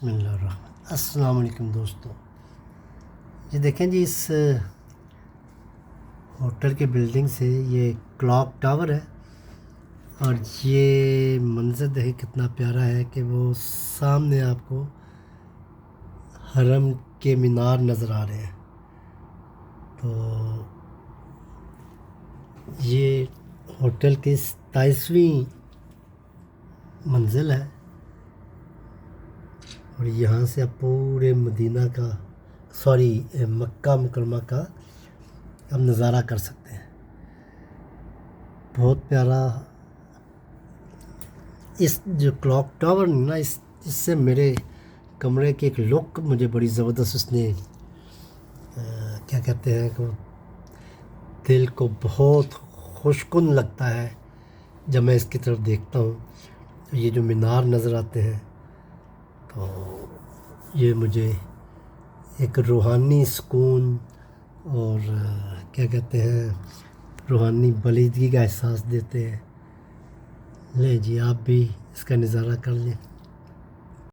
السلام علیکم دوستو، یہ دیکھیں جی، اس ہوٹل کے بلڈنگ سے یہ کلاک ٹاور ہے اور یہ منظر دیکھیں کتنا پیارا ہے کہ وہ سامنے آپ کو حرم کے مینار نظر آ رہے ہیں۔ تو یہ ہوٹل کی 27ویں منزل ہے اور یہاں سے آپ پورے مدینہ کا مکہ مکرمہ کا آپ نظارہ کر سکتے ہیں۔ بہت پیارا اس جو کلاک ٹاور نا اس سے میرے کمرے کی ایک لک مجھے بڑی زبردست اس نے کیا کہتے ہیں کہ دل کو بہت خوش کن لگتا ہے جب میں اس کی طرف دیکھتا ہوں۔ یہ جو مینار نظر آتے ہیں تو یہ مجھے ایک روحانی سکون اور کیا کہتے ہیں روحانی بلیدگی کا احساس دیتے ہیں۔ لیں جی، آپ بھی اس کا نظارہ کر لیں۔